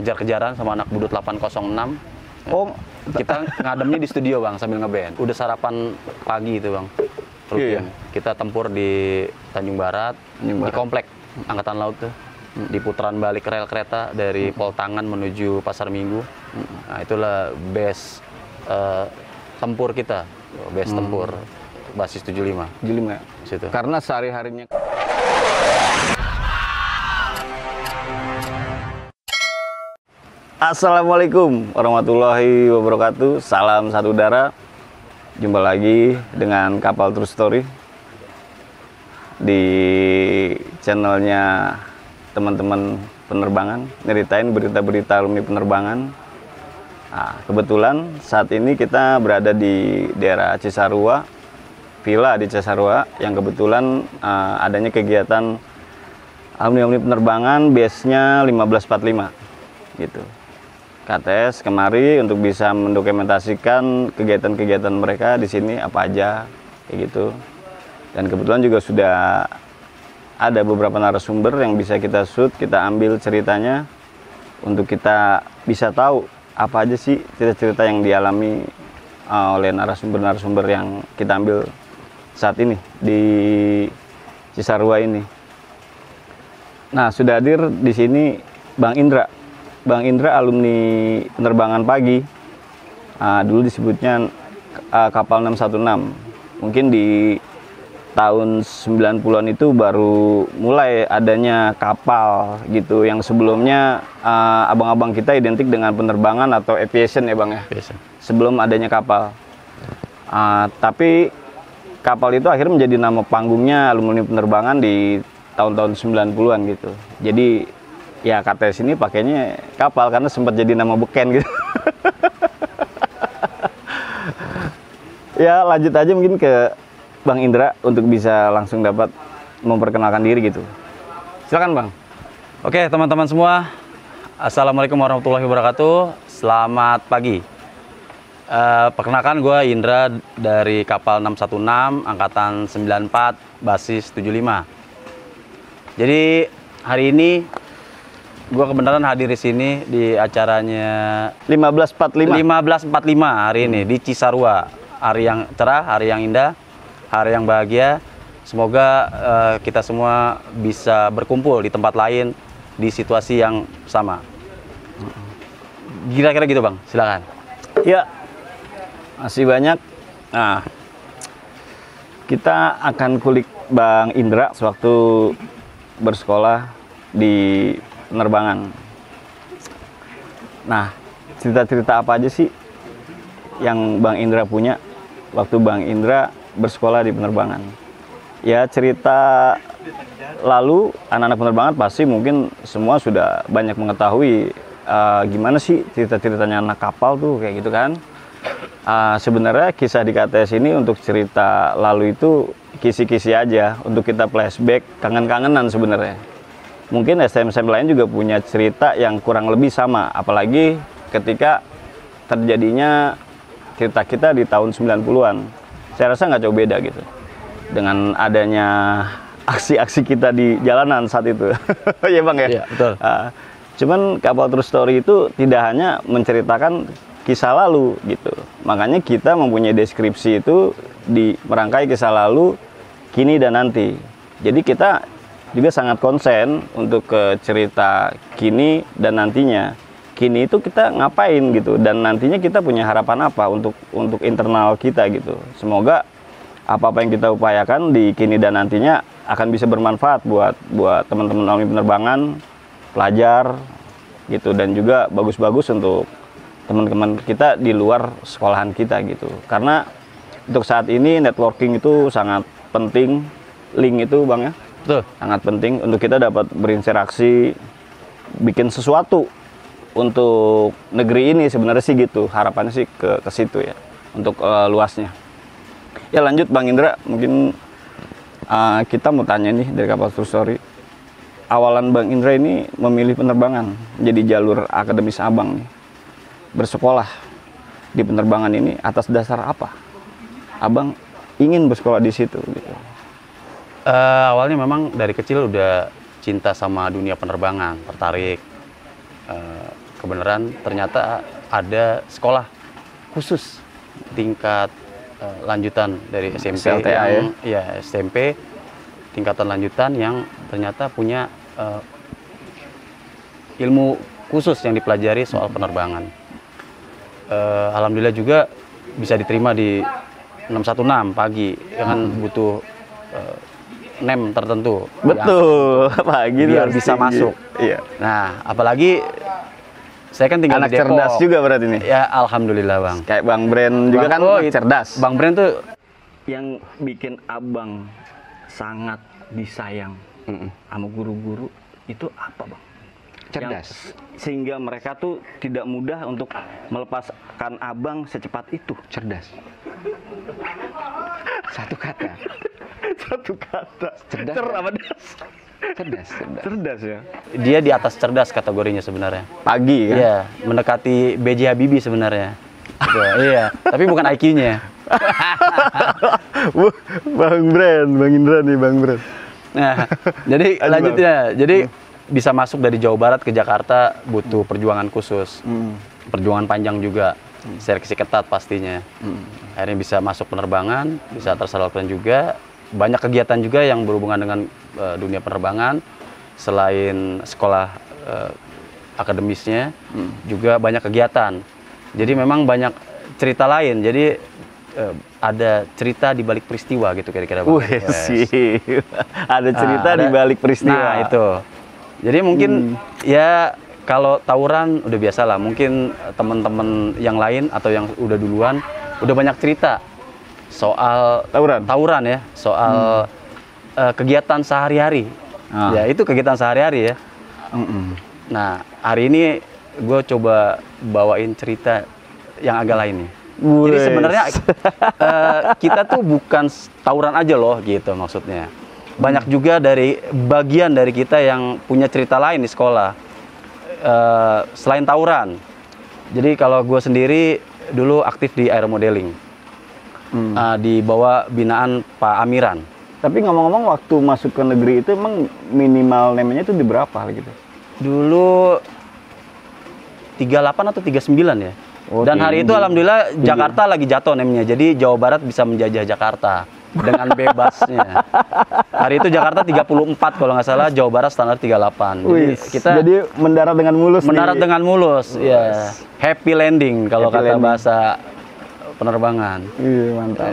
kejar-kejaran sama anak Budut 806. Oh, kita ngademnya di studio Bang sambil ngeband. Udah sarapan pagi itu Bang. Rutin. Iya. Kita tempur di Tanjung Barat, di komplek Angkatan Laut tuh. Di putaran balik rel kereta dari Poltangan menuju Pasar Minggu. Nah, itulah base tempur kita. Base tempur basis 75. 75 ya? Situ. Karena sehari-harinya. Assalamualaikum warahmatullahi wabarakatuh. Salam satu udara. Jumpa lagi dengan Kapal True Story di channelnya teman-teman penerbangan, nyeritain berita-berita alumni penerbangan. Nah, kebetulan saat ini kita berada di daerah Cisarua, villa di Cisarua, yang kebetulan adanya kegiatan alumni penerbangan, base-nya 1545 gitu. KTS kemari untuk bisa mendokumentasikan kegiatan-kegiatan mereka di sini apa aja kayak gitu. Dan kebetulan juga sudah ada beberapa narasumber yang bisa kita shoot, kita ambil ceritanya untuk kita bisa tahu apa aja sih cerita-cerita yang dialami oleh narasumber-narasumber yang kita ambil saat ini di Cisarua ini. Nah, sudah hadir di sini Bang Indra. Bang Indra alumni penerbangan pagi, dulu disebutnya kapal 616. Mungkin di tahun 90-an itu baru mulai adanya kapal gitu, yang sebelumnya abang-abang kita identik dengan penerbangan atau aviation ya Bang ya, sebelum adanya kapal. Tapi kapal itu akhirnya menjadi nama panggungnya alumni penerbangan di tahun-tahun 90-an gitu. Jadi ya KTS ini pakainya kapal karena sempat jadi nama beken gitu. Ya lanjut aja mungkin ke Bang Indra untuk bisa langsung dapat memperkenalkan diri gitu. Silakan Bang. Oke teman-teman semua, Assalamualaikum warahmatullahi wabarakatuh. Selamat pagi. Perkenalkan gue Indra dari kapal 616 angkatan 94 basis 75. Jadi hari ini gue kebenaran hadir di sini di acaranya 1545 hari ini di Cisarua. Hari yang cerah, hari yang indah, hari yang bahagia. Semoga kita semua bisa berkumpul di tempat lain di situasi yang sama. Kira-kira gitu Bang, silakan. Ya, masih banyak. Nah, kita akan kulik Bang Indra sewaktu bersekolah di penerbangan. Nah, cerita-cerita apa aja sih yang Bang Indra punya waktu Bang Indra bersekolah di penerbangan? Ya, cerita lalu anak-anak penerbangan pasti mungkin semua sudah banyak mengetahui gimana sih cerita-ceritanya anak kapal tuh kayak gitu kan. Sebenarnya kisah di KTS ini untuk cerita lalu itu kisi-kisi aja untuk kita flashback, kangen-kangenan sebenarnya. Mungkin STM-STM lain juga punya cerita yang kurang lebih sama, apalagi ketika terjadinya cerita kita di tahun 90-an. Saya rasa nggak jauh beda gitu dengan adanya aksi-aksi kita di jalanan saat itu. Ya Bang ya? Iya, betul. Cuman Kapal True Story itu tidak hanya menceritakan kisah lalu gitu. Makanya kita mempunyai deskripsi itu di merangkai kisah lalu, kini dan nanti. Jadi kita juga sangat konsen untuk ke cerita kini dan nantinya. Kini itu kita ngapain gitu, dan nantinya kita punya harapan apa untuk internal kita gitu. Semoga apa-apa yang kita upayakan di kini dan nantinya akan bisa bermanfaat buat teman-teman alumni penerbangan, pelajar gitu, dan juga bagus-bagus untuk teman-teman kita di luar sekolahan kita gitu. Karena untuk saat ini networking itu sangat penting, link itu Bang ya. Betul. Sangat penting untuk kita dapat berinteraksi, bikin sesuatu untuk negeri ini sebenarnya sih gitu. Harapannya sih ke situ ya, untuk luasnya. Ya lanjut Bang Indra, mungkin kita mau tanya nih dari Kapal True Story. Awalan Bang Indra ini memilih penerbangan, jadi jalur akademis Abang nih, bersekolah di penerbangan ini atas dasar apa? Abang ingin bersekolah di situ gitu. Awalnya memang dari kecil udah cinta sama dunia penerbangan, tertarik. kebenaran ternyata ada sekolah khusus tingkat lanjutan dari SMP SLTA yang, ya SMP tingkatan lanjutan yang ternyata punya ilmu khusus yang dipelajari soal penerbangan. Alhamdulillah juga bisa diterima di 616 pagi, kan butuh nem tertentu. Betul, pagi biar harus bisa tinggi. masuk. Iya. Nah, apalagi saya kan tinggal Anak di Depok. cerdas juga berarti nih. Ya, alhamdulillah bang. Kayak Bang Bren juga kan itu- cerdas. Bang Bren tuh Yang bikin abang sangat disayang sama guru-guru itu apa, Bang? Cerdas. Sehingga mereka tuh tidak mudah untuk melepaskan abang secepat itu. Cerdas. Satu kata. Satu kata. Cerdas. Cerdas. Cerdas ya. dia di atas cerdas kategorinya sebenarnya. Pagi kan? Iya, mendekati B.J. Habibie sebenarnya. Gitu, iya, tapi bukan IQ-nya. Bang Bren, Bang Indra nih, Bang Bren. Nah, jadi Aduh, lanjutnya, jadi bisa masuk dari Jawa Barat ke Jakarta butuh perjuangan khusus, perjuangan panjang juga, seleksi ketat pastinya. Akhirnya bisa masuk penerbangan, bisa tersalurkan juga. Banyak kegiatan juga yang berhubungan dengan dunia penerbangan, selain sekolah akademisnya, juga banyak kegiatan. Jadi memang banyak cerita lain. Jadi ada cerita di balik peristiwa gitu kira-kira. Bang. Wih, sih. Ada cerita di ada- balik peristiwa. Nah, itu. Jadi mungkin ya kalau tawuran udah biasa lah. Mungkin teman-teman yang lain atau yang udah duluan udah banyak cerita soal Tawuran? ya, soal kegiatan sehari-hari. Ah. Ya, itu kegiatan sehari-hari ya. Nah, hari ini gue coba bawain cerita yang agak lain nih. Jadi Wes. sebenarnya kita tuh bukan tawuran aja loh gitu maksudnya. Banyak juga dari bagian dari kita yang punya cerita lain di sekolah selain tawuran. Jadi kalau gue sendiri dulu aktif di aeromodeling di bawah binaan Pak Amiran. Tapi ngomong-ngomong waktu masuk ke negeri itu emang minimal namanya itu di berapa gitu? Dulu 38 atau 39 ya. Oh, Dan hari itu tinggi. alhamdulillah Tinggi. Jakarta lagi jatuh namanya. Jadi Jawa Barat bisa menjajah Jakarta dengan bebasnya. Hari itu Jakarta 34 kalau nggak salah, Jawa Barat standar 38. Jadi Wih, kita jadi mendarat dengan mulus mendarat nih. dengan mulus, ya. Happy landing kalau Happy kata landing. bahasa penerbangan. Iya, mantap.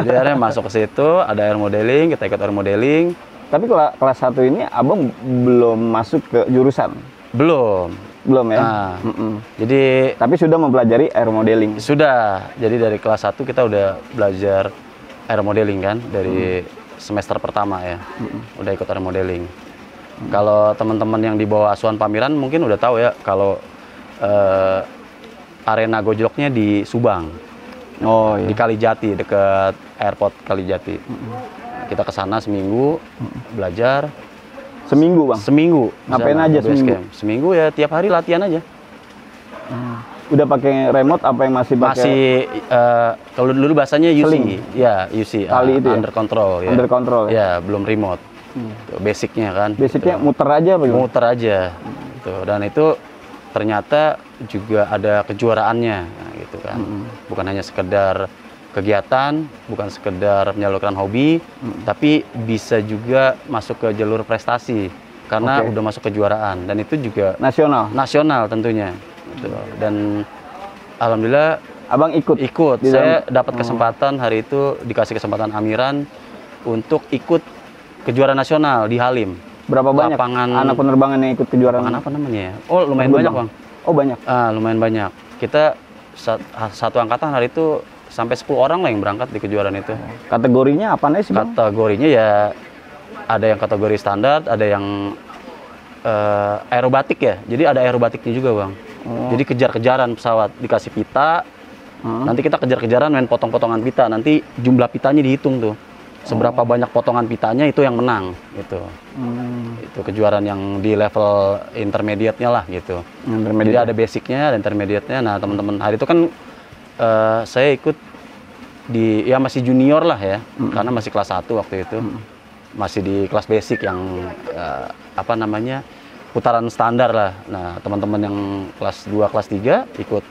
Jadi akhirnya masuk ke situ, ada air modeling, kita ikut air modeling. Tapi kelas 1 ini abang belum masuk ke jurusan? Belum. Belum ya? Nah, jadi Tapi sudah mempelajari air modeling. sudah. Jadi dari kelas 1 kita udah belajar air modeling kan dari semester pertama ya. Udah ikut air modeling. Kalau teman-teman yang di bawah asuhan Pamiran mungkin udah tahu ya kalau arena gojloknya di Subang. Oh Di iya. Kalijati, dekat airport Kalijati. Kita ke sana seminggu belajar. Seminggu, Bang. Seminggu. Ngapain Di sana, aja base seminggu? camp. Seminggu ya tiap hari latihan aja. Udah pakai remote apa yang masih pakai? Masih kalau dulu bahasanya UC. Seling? Ya, UC. Tali itu ya? Under control ya. Under control ya? Ya, belum remote. Tuh, basicnya kan. Basicnya Gitu. muter aja apa gimana? Muter aja. Gitu. Dan itu ternyata juga ada kejuaraannya nah, gitu kan. Bukan hanya sekedar kegiatan, bukan sekedar menyalurkan hobi, tapi bisa juga masuk ke jalur prestasi karena Oke. udah masuk kejuaraan dan itu juga Nasional. nasional tentunya. Gitu. Dan alhamdulillah Abang ikut? ikut. Di Saya dalam- dapat kesempatan hari itu, dikasih kesempatan Amiran untuk ikut kejuaraan nasional di Halim. Berapa banyak Lapangan- anak penerbangan yang ikut kejuaraan? Lapangan apa namanya ya? Oh, lumayan banyak, Bang. Oh, banyak. Lumayan banyak. Kita satu angkatan hari itu sampai 10 orang lah yang berangkat di kejuaraan itu. Kategorinya apa nih sih, Bang? Kategorinya ya ada yang kategori standar, ada yang aerobatik ya. Jadi ada aerobatiknya juga, Bang. Jadi kejar-kejaran pesawat, dikasih pita. Nanti kita kejar-kejaran main potong-potongan pita. Nanti jumlah pitanya dihitung tuh. Seberapa banyak potongan pitanya itu yang menang gitu. Itu kejuaraan yang di level intermediate-nya lah gitu. Jadi ada basicnya, ada intermediate-nya. Nah, teman-teman hari itu kan saya ikut di ya masih junior lah ya, karena masih kelas 1 waktu itu. Masih di kelas basic yang apa namanya? putaran standar lah. Nah, teman-teman yang kelas 2, kelas 3 ikut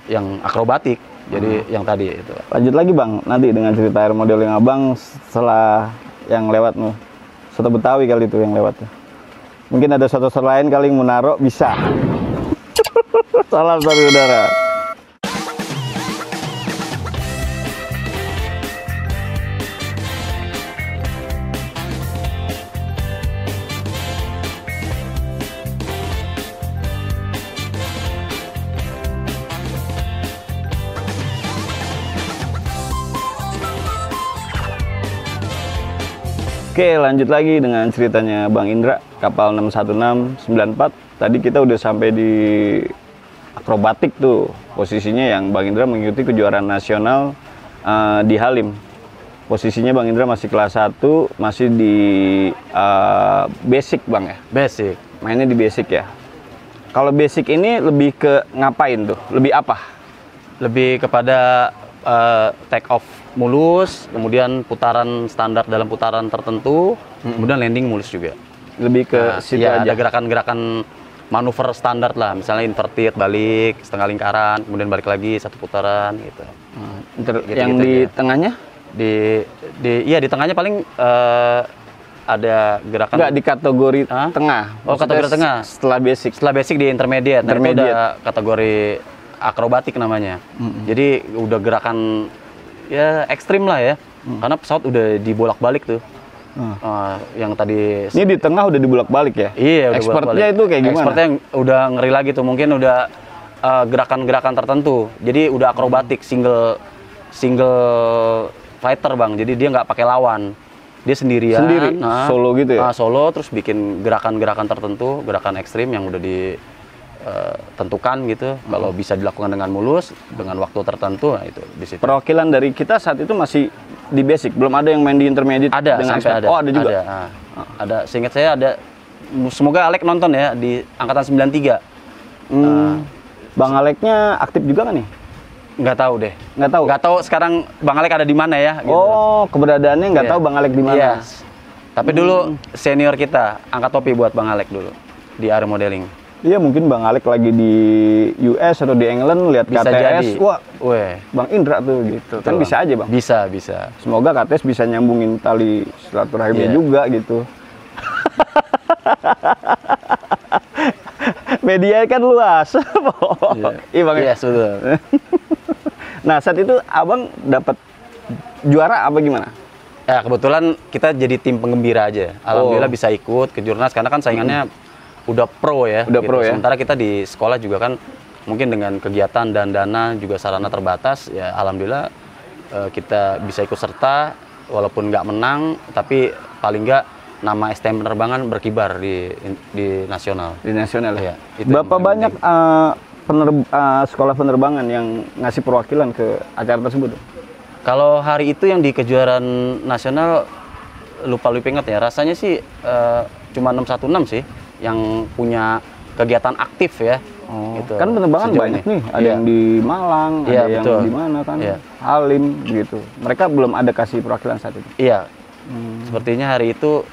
yang akrobatik. Jadi yang tadi itu. Lanjut lagi Bang, nanti dengan cerita air modeling Abang setelah yang lewat nih. Soto Betawi kali itu yang lewat. Mungkin ada soto lain kali yang mau naruh, bisa. Salam saudara. Oke, lanjut lagi dengan ceritanya Bang Indra, kapal 61694. Tadi kita udah sampai di akrobatik tuh, posisinya yang Bang Indra mengikuti kejuaraan nasional di Halim. Posisinya Bang Indra masih kelas 1, masih di basic Bang ya? Basic. Mainnya di basic ya? Kalau basic ini lebih ke ngapain tuh? Lebih apa? Lebih kepada take off mulus, kemudian putaran standar dalam putaran tertentu, kemudian landing mulus juga. Lebih ke situ ya, aja? ada gerakan-gerakan manuver standar lah, misalnya inverted, balik, setengah lingkaran, kemudian balik lagi, satu putaran gitu. Yang di tengahnya? Di tengahnya paling ada gerakan. Enggak, di kategori tengah. Oh, kategori tengah. Setelah basic. Setelah basic di intermediate. Nah, itu ada kategori akrobatik namanya. Jadi udah gerakan ya ekstrim lah ya. Karena pesawat udah dibolak-balik tuh. Yang tadi ini di tengah udah dibolak-balik ya? Iya, udah expertnya itu kayak gimana? Expertnya udah ngeri lagi tuh, mungkin udah gerakan-gerakan tertentu. Jadi udah akrobatik single fighter Bang. Jadi dia nggak pakai lawan. Dia sendirian. Sendiri? Solo gitu ya? Solo, terus bikin gerakan-gerakan tertentu, gerakan ekstrim yang udah ditentukan gitu. Kalau bisa dilakukan dengan mulus, dengan waktu tertentu, nah itu di situ. Perwakilan dari kita saat itu masih di basic, belum ada yang main di intermediate? Ada, dengan sampai ada. Oh, ada juga? Ada, seingat saya ada. Semoga Alek nonton ya, di angkatan 93. Bang Aleknya aktif juga kan nih? Nggak tahu deh. Nggak tahu? Nggak tahu sekarang Bang Alek ada di mana ya. Gitu. Oh, keberadaannya nggak tahu Bang Alek di mana? Yes. Tapi dulu senior kita, angkat topi buat Bang Alek dulu, di air modeling. Iya, mungkin Bang Alek lagi di US atau di England, lihat Bisa KTS, jadi. wah, Weh. Bang Indra tuh gitu. Kan Bang. bisa aja Bang? Bisa. Semoga KTS bisa nyambungin tali silaturahimnya juga gitu. Media kan luas. Iya Bang. Iya, betul. Nah, saat itu Abang dapat juara apa gimana? Ya, kebetulan kita jadi tim penggembira aja. Alhamdulillah bisa ikut ke Jurnas, karena kan saingannya udah pro ya. Udah pro ya. Sementara kita di sekolah juga kan mungkin dengan kegiatan dan dana juga sarana terbatas, ya alhamdulillah kita bisa ikut serta, walaupun nggak menang, tapi paling nggak nama STM penerbangan berkibar di nasional. Di nasional ya. Itu Berapa banyak sekolah penerbangan yang ngasih perwakilan ke acara tersebut? Kalau hari itu yang di kejuaraan nasional, lupa ingat ya, rasanya sih cuma 616 sih yang punya kegiatan aktif ya. Gitu. Kan penerbangan banyak nih, ada yang di Malang, ada yang di mana kan, Halim gitu. Mereka belum ada kasih perwakilan saat itu. Iya, sepertinya hari itu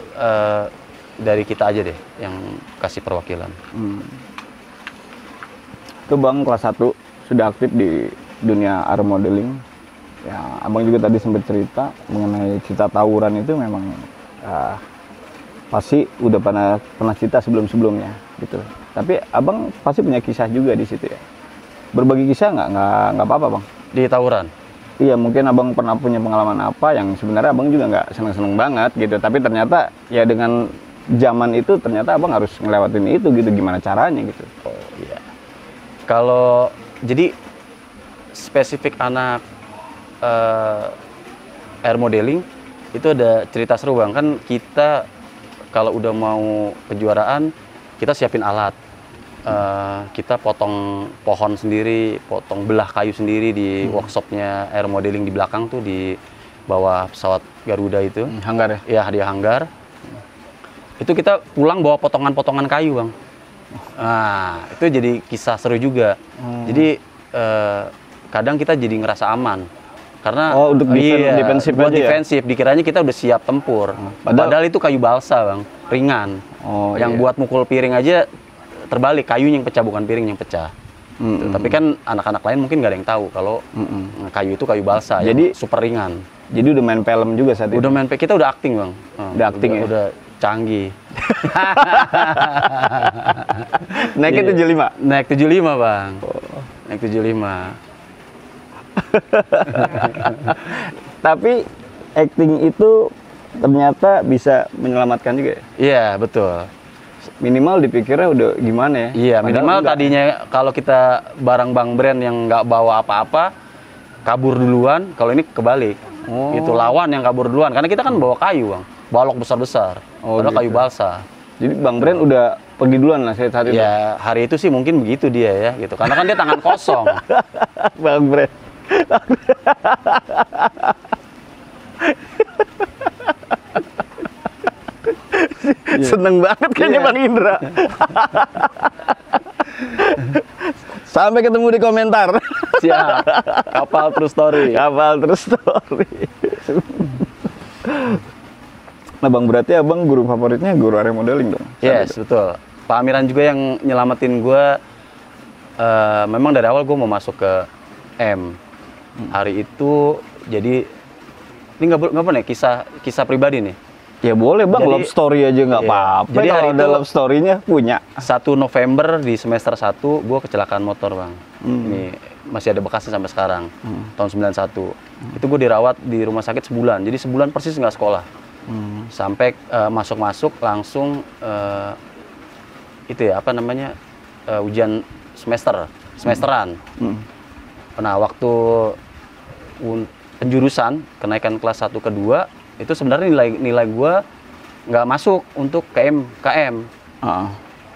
dari kita aja deh yang kasih perwakilan. Itu Bang kelas 1 sudah aktif di dunia air modeling. Ya, Abang juga tadi sempat cerita mengenai cita tawuran itu memang pasti udah pernah cerita sebelumnya gitu. Tapi Abang pasti punya kisah juga di situ ya. Berbagi kisah nggak apa-apa Bang? Di tawuran? Iya, mungkin Abang pernah punya pengalaman apa yang sebenarnya Abang juga nggak seneng-seneng banget gitu. Tapi ternyata ya dengan zaman itu ternyata Abang harus ngelewatin itu gitu. Gimana caranya gitu? Oh iya. Kalau jadi spesifik anak air modeling itu ada cerita seru Bang. Kan kita kalau udah mau kejuaraan, kita siapin alat. Kita potong pohon sendiri, potong belah kayu sendiri di workshopnya air modeling di belakang tuh, di bawah pesawat Garuda itu. Hanggar ya? Iya, hadiah hanggar. Itu kita pulang bawa potongan-potongan kayu Bang. Nah, itu jadi kisah seru juga. Jadi kadang kita jadi ngerasa aman. Karena untuk defensif buat aja ya? defensif. Dikiranya kita udah siap tempur. Padahal itu kayu balsa, Bang, ringan. Yang buat mukul piring aja terbalik, kayunya yang pecah bukan piring yang pecah. Gitu. Tapi kan anak-anak lain mungkin nggak ada yang tahu kalau kayu itu kayu balsa, jadi super ringan. Jadi udah main film juga saat itu? Udah main, kita udah acting, Bang. Udah acting ya? Udah canggih. Naiknya 75? Naik 75, Bang. Naik 75. Tapi acting itu ternyata bisa menyelamatkan juga ya? Iya, betul. Minimal dipikirnya udah gimana ya? Iya, minimal tadinya kalau kita barang Bang Brand yang nggak bawa apa-apa, kabur duluan, kalau ini kebalik. Itu lawan yang kabur duluan, karena kita kan bawa kayu, Bang. Balok besar-besar, padahal gitu. kayu balsa. Jadi Bang Brand udah pergi duluan lah saat itu? Ya, hari itu sih mungkin begitu dia ya, gitu. Karena kan dia tangan kosong. Bang Brand. Seneng banget kayaknya Bang Indra. Sampai ketemu di komentar. Siap. Kapal True Story. Kapal True Story. Nah Bang, berarti Abang guru favoritnya guru area modeling dong? Yes, betul. Pak Amiran juga yang nyelamatin gue. Memang dari awal gue mau masuk ke M. Hari itu, jadi ini nggak apa nih, kisah pribadi nih. Ya boleh Bang, Jadi, love story aja nggak apa-apa. Jadi kalau hari ada itu, love story-nya punya. 1 November di semester 1, gue kecelakaan motor, Bang. Ini masih ada bekasnya sampai sekarang, tahun 91. Itu gue dirawat di rumah sakit sebulan, jadi sebulan persis nggak sekolah. Sampai masuk-masuk langsung itu ya, apa namanya, ujian semesteran. Nah, waktu penjurusan, kenaikan kelas 1 ke 2, itu sebenarnya nilai gue nggak masuk untuk KM.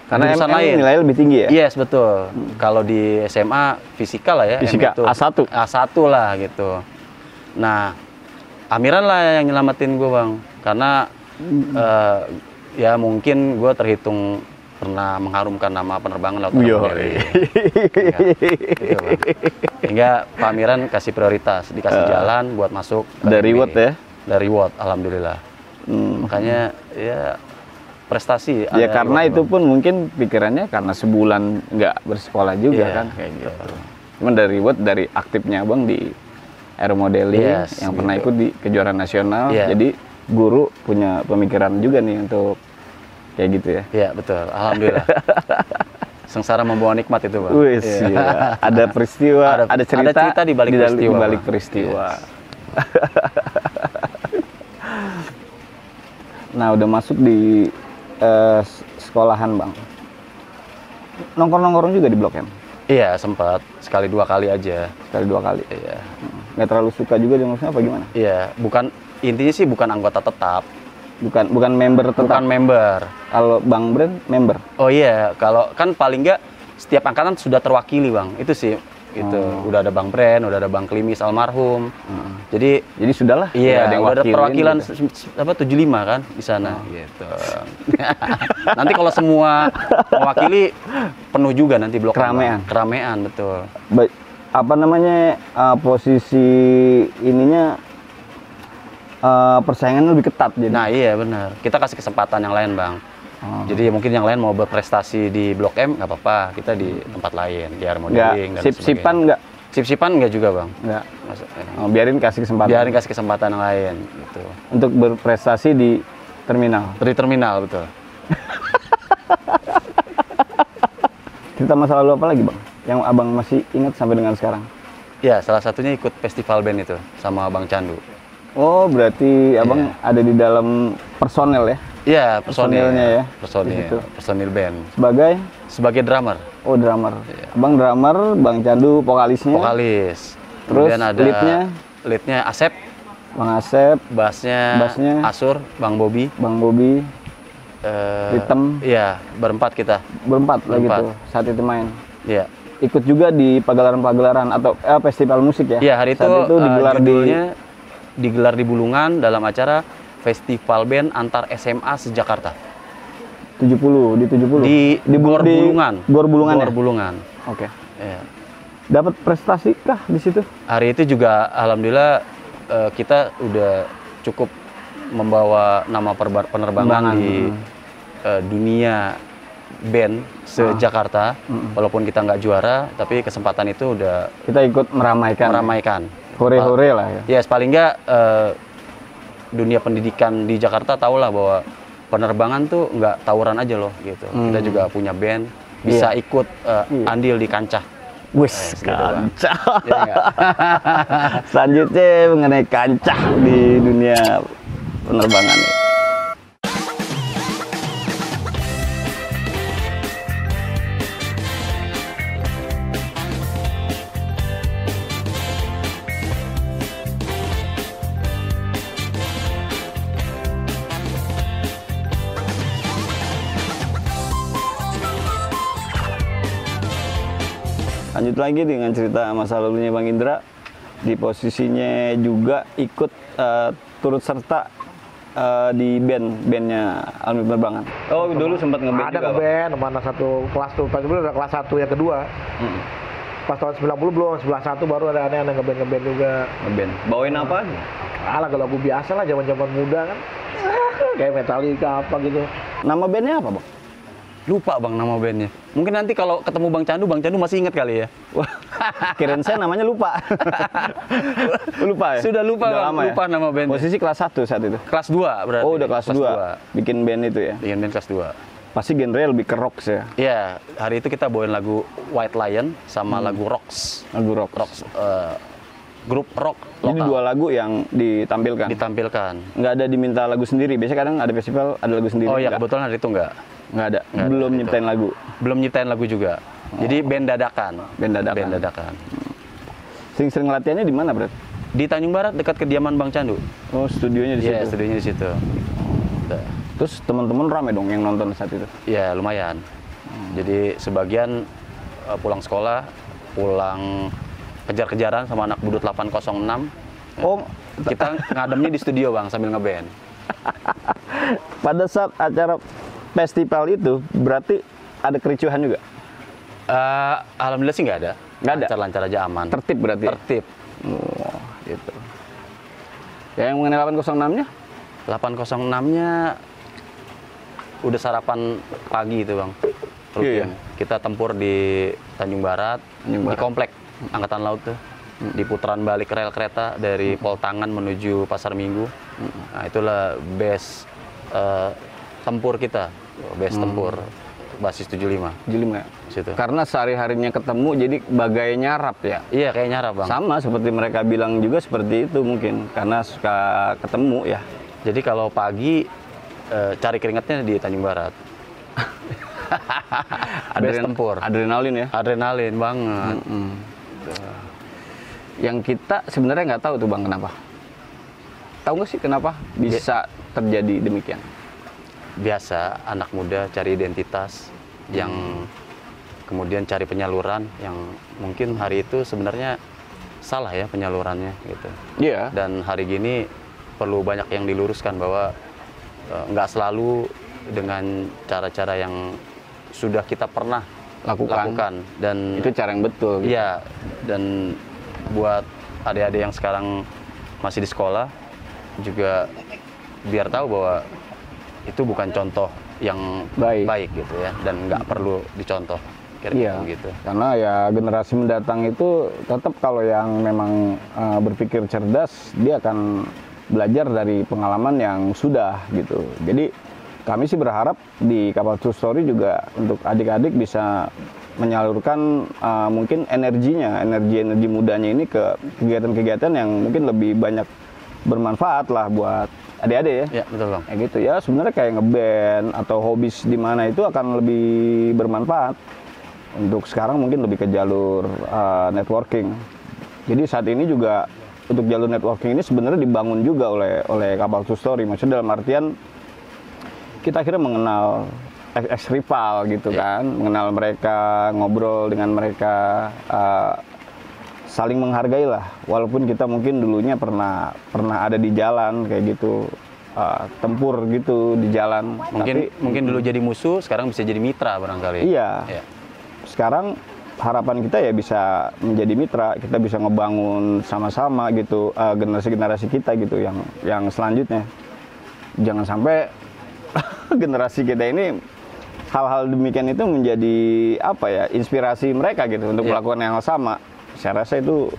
Karena Jurusan M lain nilainya lebih tinggi ya? Yes, betul. Kalau di SMA fisika lah ya. Fisika, itu. A1. A1 lah gitu. Nah, Amiran lah yang nyelamatin gue, Bang. Karena ya mungkin gue terhitung pernah mengharumkan nama penerbangan laut modeling. Hingga Pak Amiran kasih prioritas, dikasih jalan buat masuk. Dari reward ya? Dari reward, alhamdulillah. Makanya ya prestasi. Ya karena itu pun mungkin pikirannya karena sebulan nggak bersekolah juga kan kayak gitu. Cuman dari reward, dari aktifnya Bang di aeromodeling yang pernah ikut di kejuaraan nasional. Jadi guru punya pemikiran juga nih untuk kayak gitu ya. Iya, betul. Alhamdulillah. Sengsara membawa nikmat itu, Bang. Wih, ada peristiwa, ada cerita di balik peristiwa. Di balik peristiwa. Nah, udah masuk di sekolahan, Bang. Nongkrong-nongkrong juga di Blok M? Iya, sempat. Sekali 2 kali aja. Sekali 2 kali? Iya. Nggak terlalu suka juga di maksudnya apa gimana? Iya, intinya sih bukan anggota tetap. Bukan member tetap? Bukan member. Kalau Bang Brand, member? Oh iya, kalau kan paling nggak setiap angkatan sudah terwakili, Bang. Itu sih. Udah ada Bang Brand, udah ada Bang Klimis almarhum. Jadi sudahlah. Iya, udah ada perwakilan gitu. 75 kan di sana gitu. Nanti kalau semua mewakili penuh juga nanti blok keramaian, betul. Apa namanya posisi ininya persaingannya lebih ketat jadi. Nah, iya benar. Kita kasih kesempatan yang lain, Bang. Jadi mungkin yang lain mau berprestasi di Blok M nggak apa-apa, kita di tempat lain, di aeromodeling dan sip-sipan nggak? Sip-sipan nggak juga, Bang. Nggak. Biarin kasih kesempatan. Biarin kasih kesempatan yang lain gitu. Untuk berprestasi di terminal. Di terminal, betul. Cerita masa lalu apa lagi, Bang? Yang Abang masih ingat sampai dengan sekarang? Ya, salah satunya ikut festival band itu sama Bang Candu. Oh, berarti Abang ada di dalam personel ya? Iya, personilnya ya. Personil band. Sebagai drummer. Oh, drummer. Abang drummer, Bang Candu vokalisnya. Vokalis. Terus kemudian ada leadnya Asep. Bang Asep. Bassnya Asur, Bang Bobby. Ritem. Iya, berempat kita. Berempat lagi tuh saat itu main. Iya. Ikut juga di pagelaran-pagelaran atau festival musik ya? Iya, hari itu digelar di Bulungan dalam acara Festival Band Antar SMA se-Jakarta. 70. Di Gor Bulungan. Gor Bulungan. Gor Bulungan. Oke. Iya. Dapat prestasi kah di situ? Hari itu juga alhamdulillah kita udah cukup membawa nama penerbangan di dunia band se-Jakarta. Walaupun kita nggak juara, tapi kesempatan itu udah Kita ikut meramaikan. Hore-hore lah ya. Ya, paling nggak dunia pendidikan di Jakarta tahulah bahwa penerbangan tuh nggak tawuran aja loh gitu. Kita juga punya band, bisa ikut andil di kancah. Wis, Gitu, Bang. kancah. Ya, nggak? Selanjutnya mengenai kancah di dunia penerbangan ya. Lanjut lagi dengan cerita masa lalunya Bang Indra. Di posisinya juga ikut turut serta di bandnya Alumni Penerbangan. Oh, dulu sempat ngeband Ada juga, Bang? ngeband, mana satu kelas tuh, pas dulu udah kelas 1 yang kedua. Pas tahun 90 belum, 91 baru ada yang ngeband juga. Ngeband. Bawain apa? Alah, lagu biasa lah, zaman-zaman muda kan. Kayak Metallica apa gitu. Nama bandnya apa, Bang? Lupa Bang nama bandnya. Mungkin nanti kalau ketemu Bang Candu masih ingat kali ya. Wah, kirain saya namanya lupa. Lupa ya? Sudah lupa, Bang. lama Lupa nama bandnya. Posisi kelas 1 saat itu? Kelas 2 berarti. Oh, udah kelas 2. Bikin band itu ya? Bikin band kelas 2. Pasti genre lebih ke rock ya? Iya, hari itu kita bawain lagu White Lion sama lagu Rocks. Lagu rock. Grup rock Jadi lokal. 2 lagu yang ditampilkan? Ditampilkan. Nggak ada diminta lagu sendiri? Biasanya kadang ada festival, ada lagu sendiri. Oh iya, Nggak? kebetulan hari itu enggak. Nggak ada? Nggak ada Belum itu. nyiptain lagu? Belum nyiptain lagu juga. Jadi band dadakan. Band dadakan. Band dadakan. Sering-sering latihannya di mana, berarti? Di Tanjung Barat dekat kediaman Bang Candu. Oh, studionya di Iya, situ? studionya di situ. Udah. Terus teman-teman rame dong yang nonton saat itu? Ya lumayan. Jadi sebagian pulang sekolah, pulang kejar-kejaran sama anak budut 806. Oh, Kita ngademnya di studio Bang sambil ngeband. pada saat acara festival itu berarti ada kericuhan juga? Alhamdulillah sih nggak ada. Nggak ada? Lancar-lancar aja aman. Tertib berarti? Tertib. Oh, gitu. Ya, yang mengenai 806-nya? 806-nya udah sarapan pagi itu Bang. Rutin. Iya, iya. Kita tempur di Tanjung Barat, Tanjung Barat. di komplek Angkatan Laut tuh. Di putaran balik rel kereta dari Poltangan menuju Pasar Minggu. Nah, itulah base tempur kita. Base tempur basis 75 75. situ. Karena sehari-harinya ketemu jadi bagai nyarap ya? Iya, kayak nyarap Bang. Sama seperti mereka bilang juga seperti itu mungkin. Karena suka ketemu ya. Jadi kalau pagi cari keringatnya di Tanjung Barat. Base tempur. Adrenalin ya? Adrenalin banget. Yang kita sebenarnya nggak tahu tuh Bang kenapa. Tahu nggak sih kenapa bisa terjadi demikian? Biasa anak muda cari identitas yang kemudian cari penyaluran yang mungkin hari itu sebenarnya salah ya penyalurannya gitu. Iya. Dan hari gini perlu banyak yang diluruskan bahwa nggak selalu dengan cara-cara yang sudah kita pernah lakukan. Dan Itu cara yang betul. Gitu. iya, dan buat adik-adik yang sekarang masih di sekolah juga biar tahu bahwa itu bukan contoh yang baik gitu ya, dan nggak perlu dicontoh kira-kira Iya, gitu. karena ya generasi mendatang itu tetap kalau yang memang berpikir cerdas, dia akan belajar dari pengalaman yang sudah gitu. Jadi kami sih berharap di Kapal True Story juga untuk adik-adik bisa menyalurkan mungkin energinya, energi mudanya ini ke kegiatan-kegiatan yang mungkin lebih banyak bermanfaat lah buat adik-adik ya. Ya betul Bang. Kayak gitu ya, sebenarnya kayak ngeband atau hobis di mana itu akan lebih bermanfaat. Untuk sekarang mungkin lebih ke jalur networking. Jadi saat ini juga untuk jalur networking ini sebenarnya dibangun juga oleh Kapal True Story. Maksudnya dalam artian kita akhirnya mengenal ex rival gitu kan, mengenal mereka, ngobrol dengan mereka, saling menghargai lah. Walaupun kita mungkin dulunya pernah ada di jalan kayak gitu, tempur gitu di jalan. Mungkin dulu jadi musuh, sekarang bisa jadi mitra barangkali. Iya. Ya. Sekarang harapan kita ya bisa menjadi mitra, kita bisa ngebangun sama-sama gitu generasi-generasi kita gitu yang selanjutnya. Jangan sampai generasi kita ini hal-hal demikian itu menjadi apa ya, inspirasi mereka gitu untuk melakukan yang sama. Saya rasa itu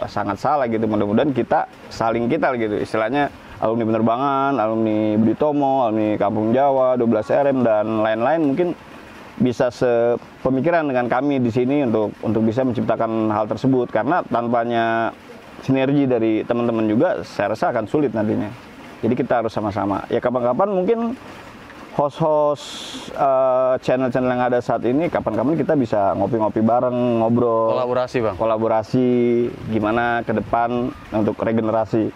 sangat salah gitu. Mudah-mudahan kita saling kita gitu, istilahnya alumni penerbangan, alumni Budi Tomo, alumni Kampung Jawa, 12RM dan lain-lain mungkin bisa sepemikiran dengan kami di sini untuk bisa menciptakan hal tersebut, karena tanpanya sinergi dari teman-teman juga saya rasa akan sulit nantinya. Jadi kita harus sama-sama. Ya kapan-kapan mungkin host-host channel-channel yang ada saat ini, kapan-kapan kita bisa ngopi-ngopi bareng, ngobrol. Kolaborasi, Bang. Kolaborasi gimana ke depan untuk regenerasi.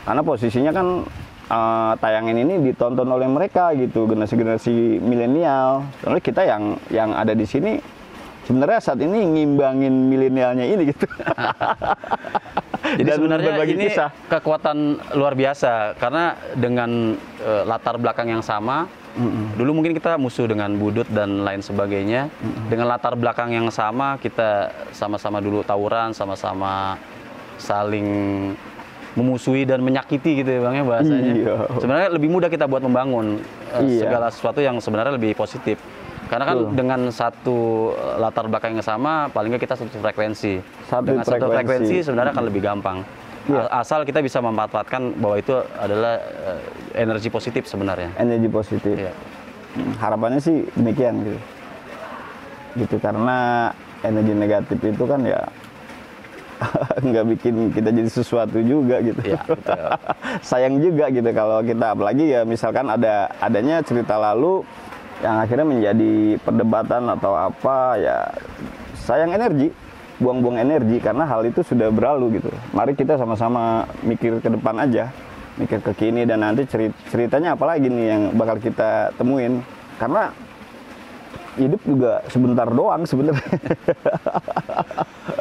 Karena posisinya kan tayangan ini ditonton oleh mereka gitu, generasi-generasi milenial. Soalnya kita yang ada di sini sebenarnya saat ini ngimbangin milenialnya ini gitu. Jadi Dan sebenarnya berbagi ini kisah. kekuatan luar biasa, karena dengan latar belakang yang sama, dulu mungkin kita musuh dengan Budut dan lain sebagainya, dengan latar belakang yang sama kita sama-sama dulu tawuran, sama-sama saling memusuhi dan menyakiti gitu ya Bang ya bahasanya. Iya. Sebenarnya lebih mudah kita buat membangun Iya. segala sesuatu yang sebenarnya lebih positif. Karena kan dengan satu latar belakang yang sama, paling nggak kita satu frekuensi. Dengan satu frekuensi sebenarnya akan lebih gampang. Iya. Asal kita bisa memanfaatkan bahwa itu adalah energi positif sebenarnya. Energi positif. Iya. Harapannya sih demikian gitu. Gitu, karena energi negatif itu kan ya nggak bikin kita jadi sesuatu juga gitu. Iya, betul. Sayang juga gitu kalau kita, apalagi ya misalkan adanya cerita lalu yang akhirnya menjadi perdebatan atau apa, ya sayang energi, buang-buang energi karena hal itu sudah berlalu gitu. Mari kita sama-sama mikir ke depan aja, mikir ke kini, dan nanti ceritanya apa lagi nih yang bakal kita temuin, karena hidup juga sebentar doang sebenarnya.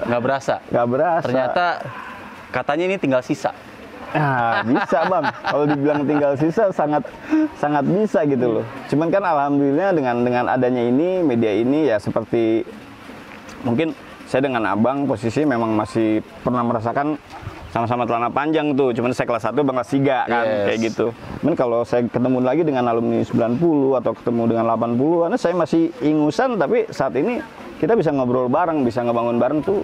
Nggak berasa. Nggak berasa. Ternyata katanya ini tinggal sisa. Nah, bisa Bang. Kalau dibilang tinggal sisa sangat bisa gitu loh. Cuman kan alhamdulillah dengan adanya ini, media ini ya seperti mungkin saya dengan Abang posisi memang masih pernah merasakan sama-sama celana panjang tuh. Cuman saya kelas 1, Bang kelas 3 kan, kayak gitu. Cuman kalau saya ketemu lagi dengan alumni 90 atau ketemu dengan 80, karena saya masih ingusan, tapi saat ini kita bisa ngobrol bareng, bisa ngebangun bareng tuh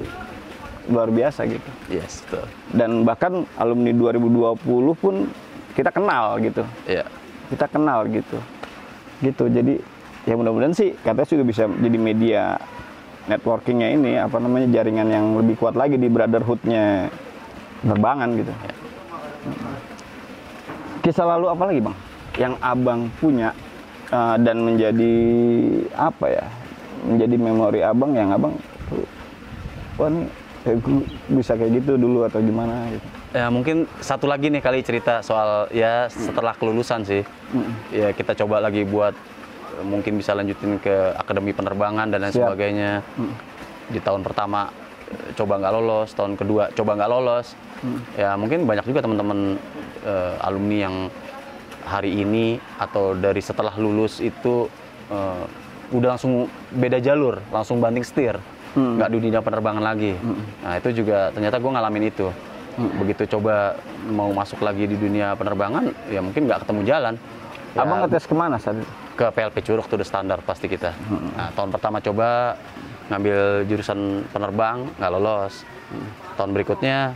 luar biasa gitu. Yes, betul. Dan bahkan alumni 2020 pun kita kenal gitu. Iya. Kita kenal gitu. Gitu. Jadi ya mudah-mudahan sih katanya juga bisa jadi media networkingnya ini, apa namanya, jaringan yang lebih kuat lagi di brotherhood-nya penerbangan gitu. Ya. Kisah lalu apa lagi Bang yang Abang punya dan menjadi apa ya, menjadi memori Abang yang Abang wah nih gue bisa kayak gitu dulu atau gimana gitu. Ya mungkin satu lagi nih kali cerita soal ya setelah kelulusan sih. Ya kita coba lagi buat mungkin bisa lanjutin ke akademi penerbangan dan lain sebagainya. Di tahun pertama coba nggak lolos, tahun kedua coba nggak lolos. Ya mungkin banyak juga teman-teman alumni yang hari ini atau dari setelah lulus itu udah langsung beda jalur, langsung banting setir. Nggak di dunia penerbangan lagi. Nah itu juga ternyata gue ngalamin itu. Begitu coba mau masuk lagi di dunia penerbangan, ya mungkin nggak ketemu jalan. Ya, Abang ngetes kemana saat itu? ke PLP Curug, itu udah standar pasti kita. Nah, tahun pertama coba ngambil jurusan penerbang, nggak lolos. Tahun berikutnya,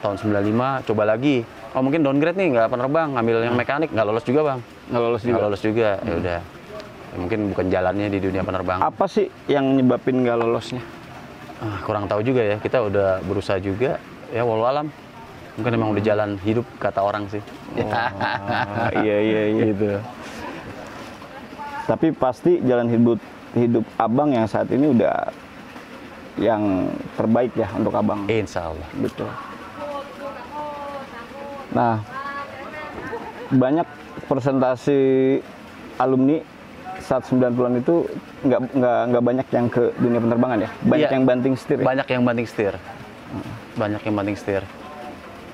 tahun 95, coba lagi. Oh mungkin downgrade nih, nggak penerbang, ngambil yang mekanik, nggak lolos juga Bang. Nggak lolos juga? Nggak lolos juga, ya udah. Ya, mungkin bukan jalannya di dunia penerbangan. Apa sih yang nyebabin nggak lolosnya? Kurang tahu juga ya, kita udah berusaha juga, ya walau alam. Mungkin emang udah jalan hidup kata orang sih. Iya gitu. Tapi pasti jalan hidup Abang yang saat ini udah yang terbaik ya untuk Abang. Insya Allah. Betul. Nah, banyak persentase alumni saat 90-an itu nggak banyak yang ke dunia penerbangan ya? Banyak yang banting setir ya? Banyak yang banting setir. Banyak yang banting setir.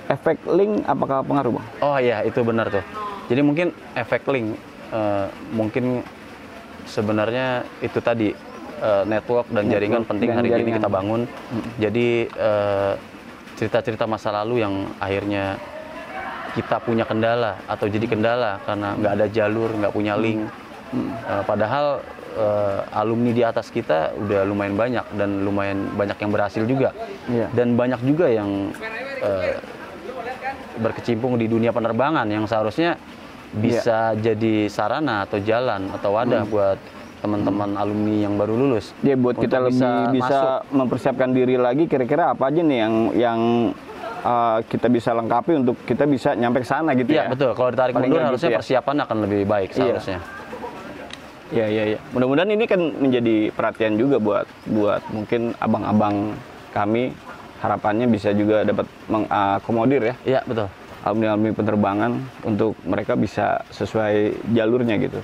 Efek link apakah pengaruh Bang? Oh iya, itu benar tuh. Jadi mungkin efek link, mungkin sebenarnya itu tadi, network dan jaringan penting dan hari ini jaringan. kita bangun. Jadi cerita-cerita masa lalu yang akhirnya kita punya kendala atau jadi kendala karena nggak ada jalur, nggak punya link. Padahal alumni di atas kita udah lumayan banyak dan lumayan banyak yang berhasil juga. Iya. Dan banyak juga yang berkecimpung di dunia penerbangan yang seharusnya bisa jadi sarana atau jalan atau wadah buat teman-teman alumni yang baru lulus. Ya buat untuk kita lebih bisa mempersiapkan diri lagi kira-kira apa aja nih yang kita bisa lengkapi untuk kita bisa nyampe ke sana gitu Iya ya. betul. Kalau ditarik Paling mundur nggak harusnya gitu ya. persiapan akan lebih baik seharusnya. Iya. Mudah-mudahan ini kan menjadi perhatian juga buat mungkin abang-abang kami, harapannya bisa juga dapat mengakomodir ya Iya betul. alumni-alumni penerbangan untuk mereka bisa sesuai jalurnya gitu.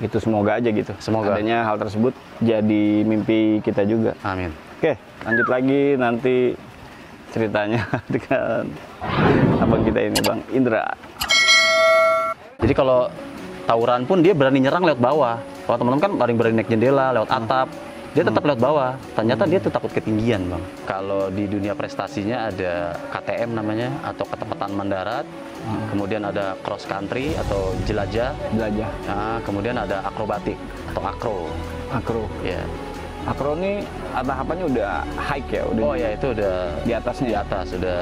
Gitu semoga aja gitu. Semoga. Adanya hal tersebut jadi mimpi kita juga. Amin. Oke, lanjut lagi nanti ceritanya dengan abang kita ini, Bang Indra. Jadi kalau tawuran pun dia berani nyerang lewat bawah. Kalau teman-teman kan paling berani naik jendela, lewat atap. Dia tetap lewat bawah. Ternyata dia tuh takut ketinggian, Bang. Kalau di dunia prestasinya ada KTM namanya, atau ketepatan mendarat. Kemudian ada cross country atau jelajah. Belajar. Nah, kemudian ada akrobatik atau akro. Akro. Ya. Akro ini tahapannya udah hike ya, udah Oh ya itu udah di atasnya. di atas, udah